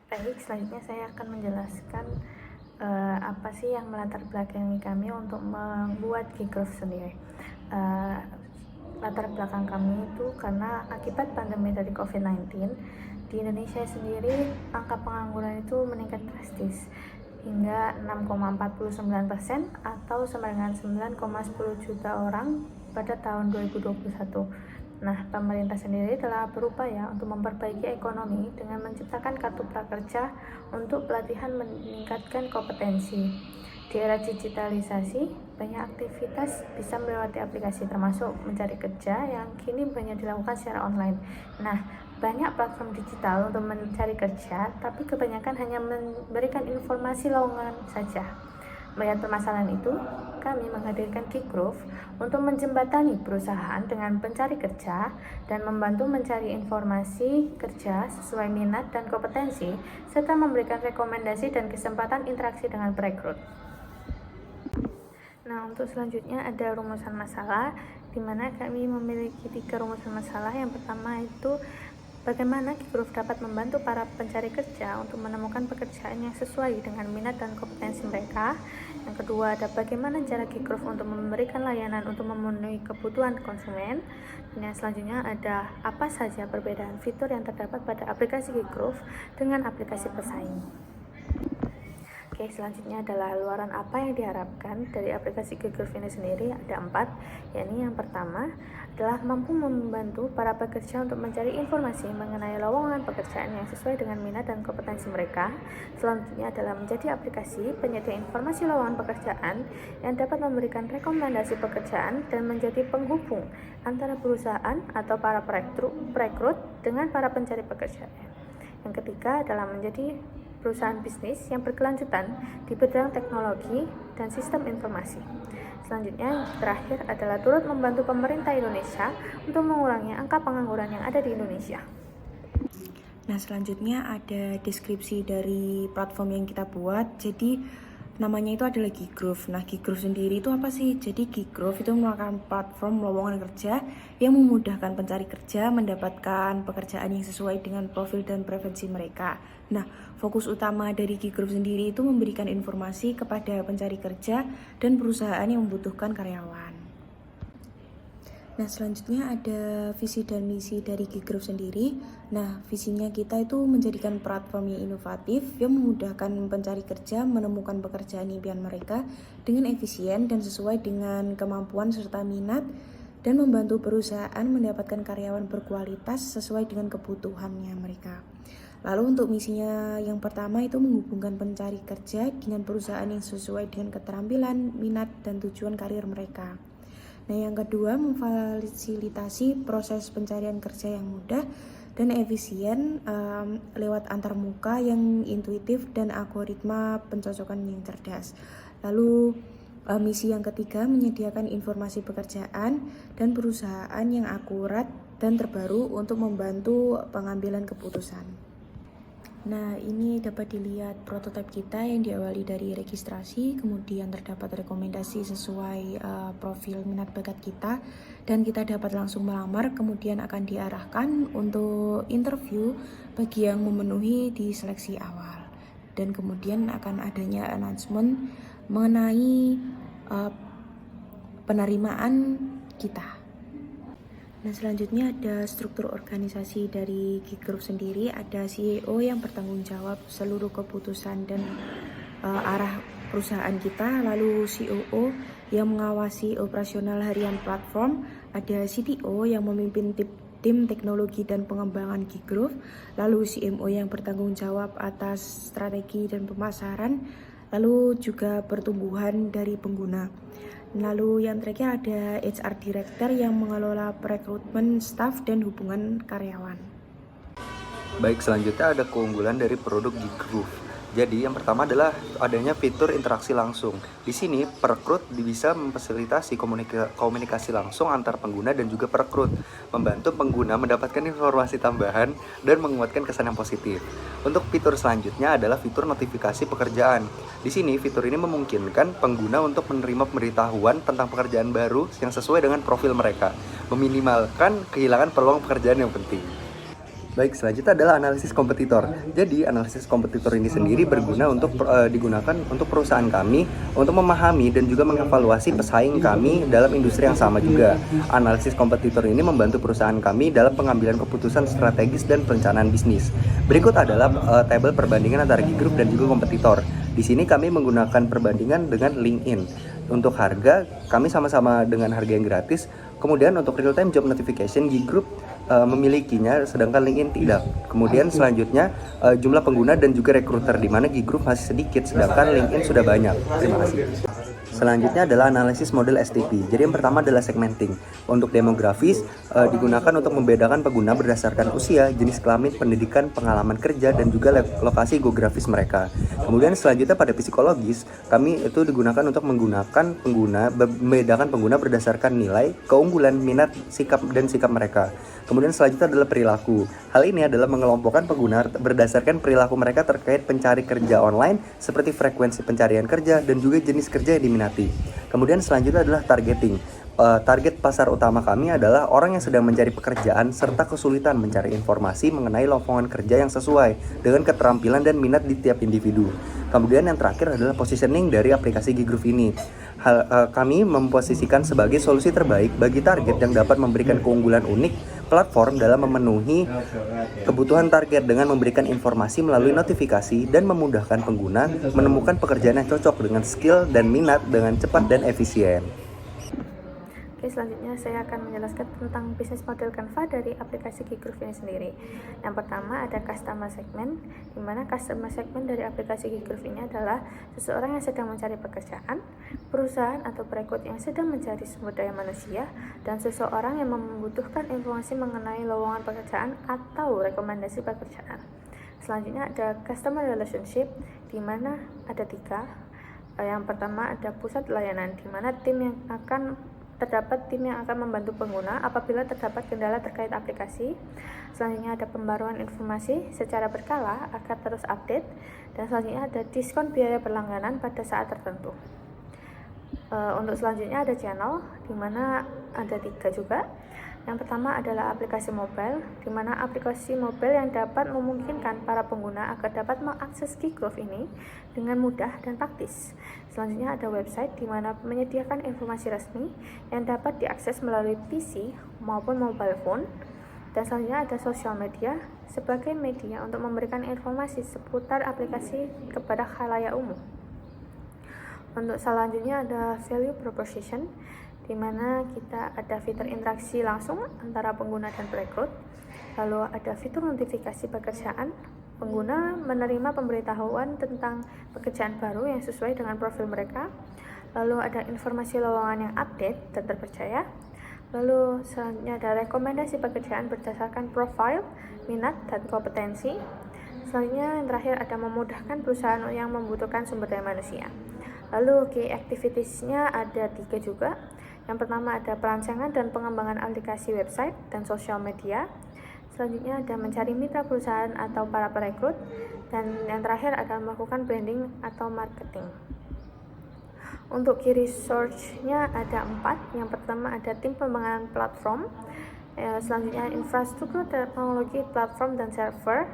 Baik, selanjutnya saya akan menjelaskan apa sih yang melatar belakangi kami untuk membuat Gigrove sendiri. Latar belakang kami itu karena akibat pandemi dari COVID-19 di Indonesia sendiri angka pengangguran itu meningkat drastis hingga 6,49% atau sama dengan 9,10 juta orang pada tahun 2021. Nah, pemerintah sendiri telah berupaya untuk memperbaiki ekonomi dengan menciptakan kartu prakerja untuk pelatihan meningkatkan kompetensi. Di era digitalisasi, banyak aktivitas bisa melewati aplikasi termasuk mencari kerja yang kini banyak dilakukan secara online. Nah, banyak platform digital untuk mencari kerja, tapi kebanyakan hanya memberikan informasi lowongan saja. Melihat permasalahan itu, kami menghadirkan Gigrove untuk menjembatani perusahaan dengan pencari kerja dan membantu mencari informasi kerja sesuai minat dan kompetensi, serta memberikan rekomendasi dan kesempatan interaksi dengan perekrut. Nah, untuk selanjutnya ada rumusan masalah, di mana kami memiliki 3 rumusan masalah. Yang pertama itu bagaimana Gigrove dapat membantu para pencari kerja untuk menemukan pekerjaan yang sesuai dengan minat dan kompetensi mereka. Yang kedua ada bagaimana cara Gigrove untuk memberikan layanan untuk memenuhi kebutuhan konsumen. Dan yang selanjutnya ada apa saja perbedaan fitur yang terdapat pada aplikasi Gigrove dengan aplikasi pesaing. Oke, selanjutnya adalah luaran apa yang diharapkan dari aplikasi Gigrove ini sendiri. Ada 4, yakni yang pertama adalah mampu membantu para pekerja untuk mencari informasi mengenai lowongan pekerjaan yang sesuai dengan minat dan kompetensi mereka. Selanjutnya adalah menjadi aplikasi penyedia informasi lowongan pekerjaan yang dapat memberikan rekomendasi pekerjaan dan menjadi penghubung antara perusahaan atau para perekrut dengan para pencari pekerjaan. Yang ketiga adalah menjadi perusahaan bisnis yang berkelanjutan di bidang teknologi dan sistem informasi. Selanjutnya, terakhir adalah turut membantu pemerintah Indonesia untuk mengurangi angka pengangguran yang ada di Indonesia. Nah, selanjutnya ada deskripsi dari platform yang kita buat. Jadi namanya itu adalah Gigrove. Nah, Gigrove sendiri itu apa sih? Jadi Gigrove itu merupakan platform lowongan kerja yang memudahkan pencari kerja mendapatkan pekerjaan yang sesuai dengan profil dan preferensi mereka. Nah, fokus utama dari Gigrove sendiri itu memberikan informasi kepada pencari kerja dan perusahaan yang membutuhkan karyawan. Nah, selanjutnya ada visi dan misi dari Gigrove sendiri. Nah, visinya kita itu menjadikan platform yang inovatif yang memudahkan pencari kerja menemukan pekerjaan impian mereka dengan efisien dan sesuai dengan kemampuan serta minat, dan membantu perusahaan mendapatkan karyawan berkualitas sesuai dengan kebutuhannya mereka. Lalu untuk misinya yang pertama itu menghubungkan pencari kerja dengan perusahaan yang sesuai dengan keterampilan, minat, dan tujuan karir mereka. Nah, yang kedua memfasilitasi proses pencarian kerja yang mudah dan efisien lewat antarmuka yang intuitif dan algoritma pencocokan yang cerdas. Lalu misi yang ketiga menyediakan informasi pekerjaan dan perusahaan yang akurat dan terbaru untuk membantu pengambilan keputusan. Nah, ini dapat dilihat prototipe kita yang diawali dari registrasi, kemudian terdapat rekomendasi sesuai profil minat bakat kita, dan kita dapat langsung melamar, kemudian akan diarahkan untuk interview bagi yang memenuhi di seleksi awal. Dan kemudian akan adanya announcement mengenai penerimaan kita. Nah, selanjutnya ada struktur organisasi dari Gigrove sendiri. Ada CEO yang bertanggung jawab seluruh keputusan dan arah perusahaan kita. Lalu COO yang mengawasi operasional harian platform. Ada CTO yang memimpin tim teknologi dan pengembangan Gigrove. Lalu CMO yang bertanggung jawab atas strategi dan pemasaran. Lalu juga pertumbuhan dari pengguna. Lalu yang terakhir ada HR Director yang mengelola perekrutmen staf dan hubungan karyawan. Baik, selanjutnya ada keunggulan dari produk Gigrove. Jadi yang pertama adalah adanya fitur interaksi langsung. Di sini perekrut bisa memfasilitasi komunikasi langsung antar pengguna dan juga perekrut, membantu pengguna mendapatkan informasi tambahan dan menguatkan kesan yang positif. Untuk fitur selanjutnya adalah fitur notifikasi pekerjaan. Di sini fitur ini memungkinkan pengguna untuk menerima pemberitahuan tentang pekerjaan baru yang sesuai dengan profil mereka, meminimalkan kehilangan peluang pekerjaan yang penting. Baik, selanjutnya adalah analisis kompetitor. Jadi, analisis kompetitor ini sendiri berguna untuk digunakan untuk perusahaan kami untuk memahami dan juga mengevaluasi pesaing kami dalam industri yang sama juga. Analisis kompetitor ini membantu perusahaan kami dalam pengambilan keputusan strategis dan perencanaan bisnis. Berikut adalah tabel perbandingan antara Gigroup dan juga kompetitor. Di sini kami menggunakan perbandingan dengan LinkedIn. Untuk harga, kami sama-sama dengan harga yang gratis. Kemudian untuk real time job notification, Gigroup memilikinya, sedangkan LinkedIn tidak. Kemudian selanjutnya jumlah pengguna dan juga recruiter, di mana Gigroup masih sedikit, sedangkan LinkedIn sudah banyak. Terima kasih. Selanjutnya adalah analisis model STP. Jadi yang pertama adalah segmenting. Untuk demografis digunakan untuk membedakan pengguna berdasarkan usia, jenis kelamin, pendidikan, pengalaman kerja, dan juga lokasi geografis mereka. Kemudian selanjutnya pada psikologis, kami itu digunakan untuk membedakan pengguna berdasarkan nilai, keunggulan, minat, sikap mereka. Kemudian selanjutnya adalah perilaku. Hal ini adalah mengelompokkan pengguna berdasarkan perilaku mereka terkait pencari kerja online, seperti frekuensi pencarian kerja dan juga jenis kerja yang diminati. Kemudian selanjutnya adalah targeting. Target pasar utama kami adalah orang yang sedang mencari pekerjaan serta kesulitan mencari informasi mengenai lowongan kerja yang sesuai dengan keterampilan dan minat di tiap individu. Kemudian yang terakhir adalah positioning dari aplikasi Gigroup ini. Kami memposisikan sebagai solusi terbaik bagi target yang dapat memberikan keunggulan unik platform dalam memenuhi kebutuhan target dengan memberikan informasi melalui notifikasi dan memudahkan pengguna menemukan pekerjaan yang cocok dengan skill dan minat dengan cepat dan efisien. Oke, selanjutnya saya akan menjelaskan tentang bisnis model Canva dari aplikasi Gigroup ini sendiri. Yang pertama ada customer segment, di mana customer segment dari aplikasi Gigroup ini adalah seseorang yang sedang mencari pekerjaan, perusahaan atau perekrut yang sedang mencari sumber daya manusia, dan seseorang yang membutuhkan informasi mengenai lowongan pekerjaan atau rekomendasi pekerjaan. Selanjutnya ada customer relationship, di mana ada 3. Yang pertama ada pusat layanan, di mana terdapat tim yang akan membantu pengguna apabila terdapat kendala terkait aplikasi. Selanjutnya ada pembaruan informasi secara berkala agar terus update. Dan selanjutnya ada diskon biaya berlangganan pada saat tertentu. Untuk selanjutnya ada channel, di mana ada 3 juga. Yang pertama adalah aplikasi mobile, di mana aplikasi mobile yang dapat memungkinkan para pengguna agar dapat mengakses Gigroup ini dengan mudah dan praktis. Selanjutnya ada website, di mana menyediakan informasi resmi yang dapat diakses melalui PC maupun mobile phone. Dan selanjutnya ada sosial media sebagai media untuk memberikan informasi seputar aplikasi kepada khalayak umum. Untuk selanjutnya ada value proposition, di mana kita ada fitur interaksi langsung antara pengguna dan perekrut. Lalu ada fitur notifikasi pekerjaan, pengguna menerima pemberitahuan tentang pekerjaan baru yang sesuai dengan profil mereka. Lalu ada informasi lowongan yang update dan terpercaya. Lalu selanjutnya ada rekomendasi pekerjaan berdasarkan profil, minat, dan kompetensi. Selanjutnya yang terakhir ada memudahkan perusahaan yang membutuhkan sumber daya manusia. Lalu key activities-nya ada 3 juga. Yang pertama ada perancangan dan pengembangan aplikasi website dan sosial media. Selanjutnya ada mencari mitra perusahaan atau para perekrut. Dan yang terakhir ada melakukan branding atau marketing. Untuk key resource-nya ada 4. Yang pertama ada tim pengembangan platform. Selanjutnya infrastruktur teknologi platform dan server.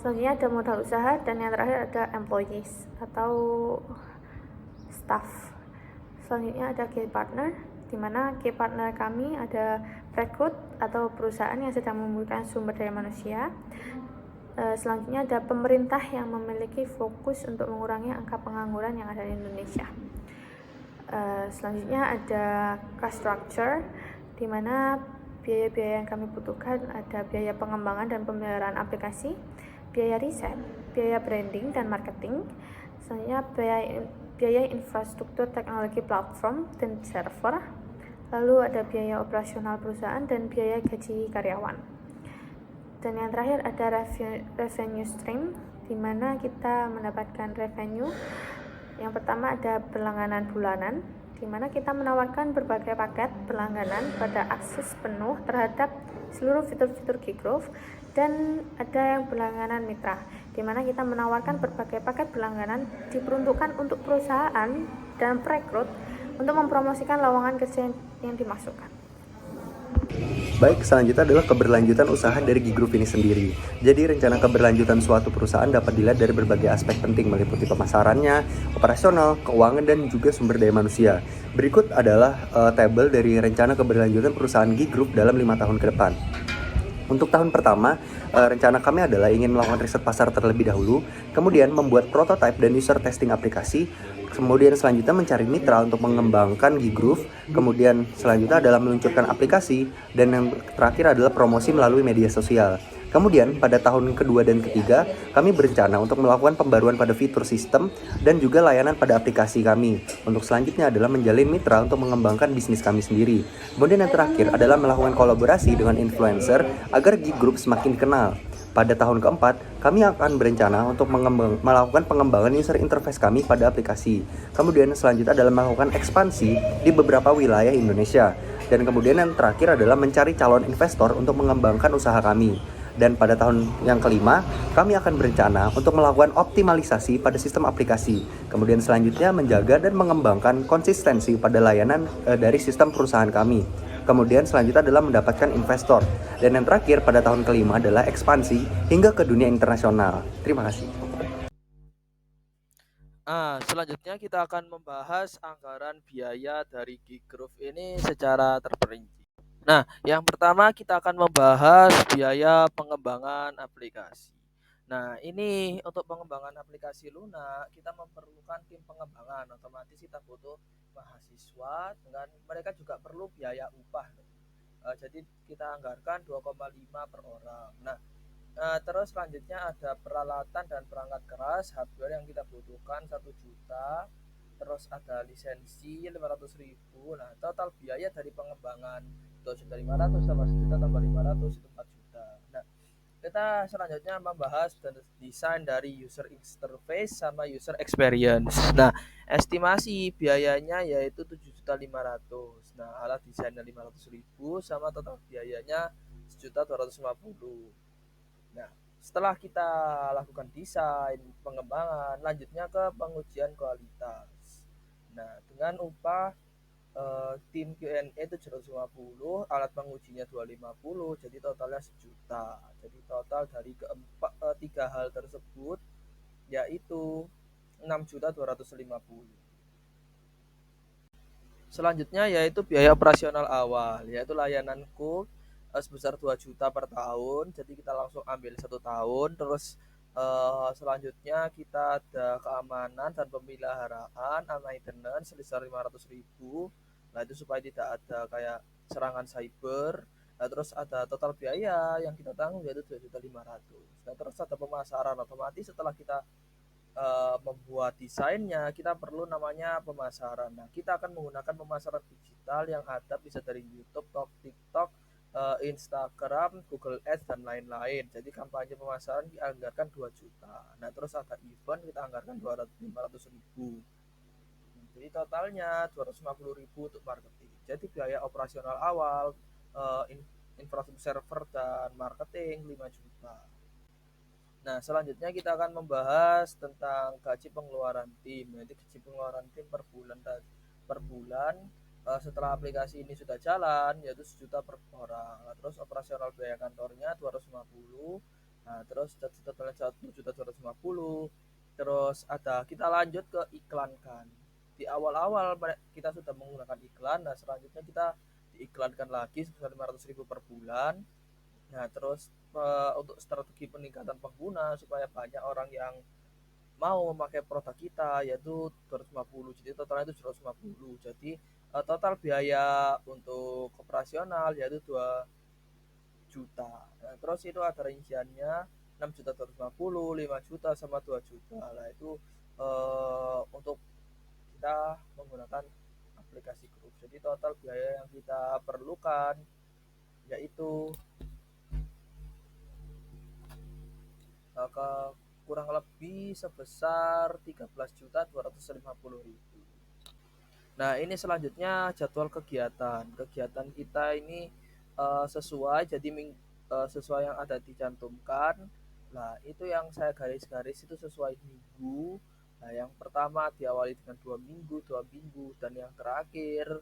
Selanjutnya ada modal usaha. Dan yang terakhir ada employees atau staff. Selanjutnya ada key partner, di mana key partner kami ada rekrut atau perusahaan yang sedang membutuhkan sumber daya manusia. Selanjutnya ada pemerintah yang memiliki fokus untuk mengurangi angka pengangguran yang ada di Indonesia. Selanjutnya ada cost structure, di mana biaya-biaya yang kami butuhkan ada biaya pengembangan dan pemeliharaan aplikasi, biaya riset, biaya branding dan marketing. Selanjutnya biaya infrastruktur teknologi platform dan server. Lalu ada biaya operasional perusahaan dan biaya gaji karyawan. Dan yang terakhir ada revenue stream, di mana kita mendapatkan revenue. Yang pertama ada berlangganan bulanan, di mana kita menawarkan berbagai paket berlangganan pada akses penuh terhadap seluruh fitur-fitur Gigroup. Dan ada yang berlangganan mitra, di mana kita menawarkan berbagai paket berlangganan diperuntukkan untuk perusahaan dan perekrut untuk mempromosikan lowongan kerja yang dimasukkan. Baik, selanjutnya adalah keberlanjutan usaha dari Gigroup ini sendiri. Jadi rencana keberlanjutan suatu perusahaan dapat dilihat dari berbagai aspek penting meliputi pemasarannya, operasional, keuangan, dan juga sumber daya manusia. Berikut adalah tabel dari rencana keberlanjutan perusahaan Gigroup dalam 5 tahun ke depan. Untuk tahun pertama, rencana kami adalah ingin melakukan riset pasar terlebih dahulu, kemudian membuat prototipe dan user testing aplikasi, kemudian selanjutnya mencari mitra untuk mengembangkan Gigroup, kemudian selanjutnya adalah meluncurkan aplikasi, dan yang terakhir adalah promosi melalui media sosial. Kemudian pada tahun kedua dan ketiga, kami berencana untuk melakukan pembaruan pada fitur sistem dan juga layanan pada aplikasi kami. Untuk selanjutnya adalah menjalin mitra untuk mengembangkan bisnis kami sendiri. Kemudian yang terakhir adalah melakukan kolaborasi dengan influencer agar Gigroup semakin dikenal. Pada tahun keempat, kami akan berencana untuk melakukan pengembangan user interface kami pada aplikasi. Kemudian selanjutnya adalah melakukan ekspansi di beberapa wilayah Indonesia. Dan kemudian yang terakhir adalah mencari calon investor untuk mengembangkan usaha kami. Dan pada tahun yang kelima, kami akan berencana untuk melakukan optimalisasi pada sistem aplikasi. Kemudian selanjutnya menjaga dan mengembangkan konsistensi pada layanan dari sistem perusahaan kami. Kemudian selanjutnya adalah mendapatkan investor. Dan yang terakhir pada tahun kelima adalah ekspansi hingga ke dunia internasional. Terima kasih. Selanjutnya kita akan membahas anggaran biaya dari Gigroup ini secara terperinci. Nah, yang pertama kita akan membahas biaya pengembangan aplikasi. Nah, ini untuk pengembangan aplikasi Luna, kita memerlukan tim pengembangan. Otomatis kita butuh mahasiswa, dengan mereka juga perlu biaya upah. Jadi kita anggarkan 2,5 per orang. Nah, terus selanjutnya ada peralatan dan perangkat keras, hardware yang kita butuhkan 1 juta. Terus ada lisensi 500.000. Nah, total biaya dari pengembangan 2.500.000 sama 1 juta tambah 500 itu 4 juta. Nah, kita selanjutnya membahas desain dari user interface sama user experience. Nah, estimasi biayanya yaitu 7.500.000. Nah, alat desainnya 500.000 sama total biayanya 1.250.000. Nah, setelah kita lakukan desain, pengembangan, lanjutnya ke pengujian kualitas. Nah, dengan upah tim Q&A 750, alat pengujinya 250, jadi totalnya 1 juta. Jadi total dari tiga hal tersebut yaitu 6.250.000. Selanjutnya yaitu biaya operasional awal, yaitu layananku sebesar 2 juta per tahun. Jadi kita langsung ambil 1 tahun. Terus selanjutnya kita ada keamanan dan pemeliharaan maintenance sebesar 500.000. Nah, itu supaya tidak ada kayak serangan cyber. Nah, terus ada total biaya yang kita tanggung yaitu 2.500.000. Nah, terus ada pemasaran. Otomatis setelah kita membuat desainnya, kita perlu namanya pemasaran. Nah, kita akan menggunakan pemasaran digital yang ada bisa dari YouTube, TikTok, Instagram, Google Ads, dan lain-lain. Jadi kampanye pemasaran dianggarkan 2 juta. Nah, terus ada event kita anggarkan 500.000. Jadi totalnya 250.000 untuk marketing. Jadi biaya operasional awal, infrastruktur server dan marketing 5 juta. Nah, selanjutnya kita akan membahas tentang gaji pengeluaran tim. Jadi gaji pengeluaran tim per bulan setelah aplikasi ini sudah jalan yaitu 1 juta per orang. Nah, terus operasional biaya kantornya 250. Nah, terus totalnya 1.250. Terus ada kita lanjut ke iklankan. Di awal-awal kita sudah menggunakan iklan. Nah, selanjutnya kita diiklankan lagi sebesar 500.000 per bulan. Nah, terus untuk strategi peningkatan pengguna supaya banyak orang yang mau memakai produk kita yaitu 250. Jadi totalnya itu 250. Jadi total biaya untuk operasional yaitu 2 juta. Nah, terus itu ada rinciannya 6.250, 5 juta sama 2 juta. Nah, itu untuk kita menggunakan aplikasi grup. Jadi total biaya yang kita perlukan yaitu kurang lebih sebesar 13.250.000. Nah, ini selanjutnya jadwal kegiatan. Kegiatan kita ini sesuai, jadi sesuai yang ada dicantumkan. Nah, itu yang saya garis-garis itu sesuai minggu. Nah, yang pertama diawali dengan 2 minggu, 2 minggu, dan yang terakhir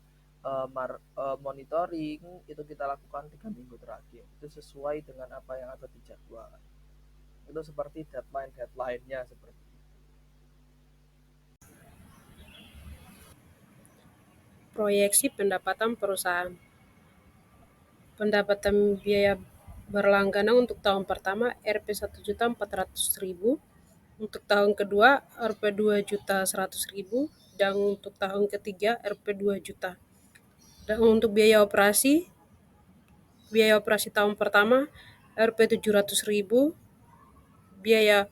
monitoring itu kita lakukan 3 minggu terakhir. Itu sesuai dengan apa yang ada di jadwal. Itu seperti deadline-nya seperti itu. Proyeksi pendapatan perusahaan. Pendapatan biaya berlangganan untuk tahun pertama Rp 1.400.000, untuk tahun kedua Rp 2.100.000, dan untuk tahun ketiga Rp 2 juta. Dan untuk biaya operasi tahun pertama Rp 700.000, biaya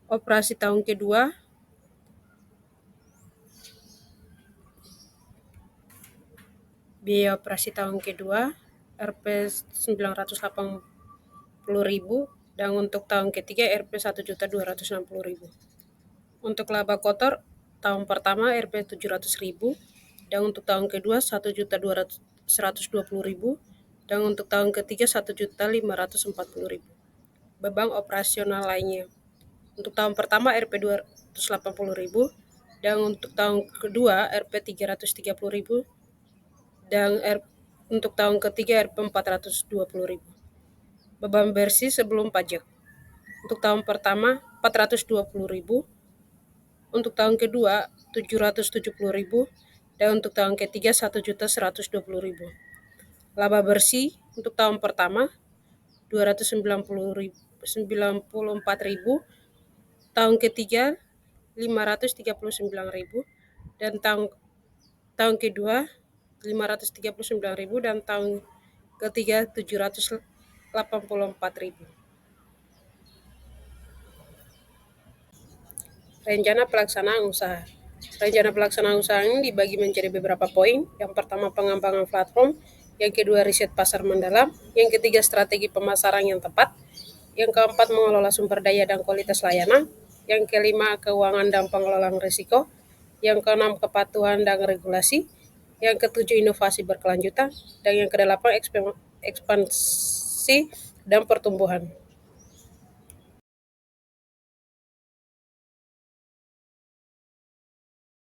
operasi tahun kedua Rp 980.000, dan untuk tahun ketiga Rp 1.260.000. Untuk laba kotor tahun pertama Rp 700.000, dan untuk tahun kedua 1.120.000, dan untuk tahun ketiga 1.540.000. Beban operasional lainnya. Untuk tahun pertama Rp 280.000, dan untuk tahun kedua Rp 330.000, dan untuk tahun ketiga Rp 420.000. Beban bersih sebelum pajak. Untuk tahun pertama 420.000, untuk tahun kedua 770.000, dan untuk tahun ketiga 1.120.000. Laba bersih untuk tahun pertama 294.000, tahun ketiga 539.000, dan tahun kedua 539.000, dan tahun ketiga 784.000. Rencana pelaksanaan usaha. Rencana pelaksanaan usaha ini dibagi menjadi beberapa poin. Yang pertama, pengembangan platform. Yang kedua, riset pasar mendalam. Yang ketiga, strategi pemasaran yang tepat. Yang keempat, mengelola sumber daya dan kualitas layanan. Yang kelima, keuangan dan pengelolaan risiko. Yang keenam, kepatuhan dan regulasi. Yang ketujuh, inovasi berkelanjutan. Dan yang kedelapan, ekspansi dan pertumbuhan.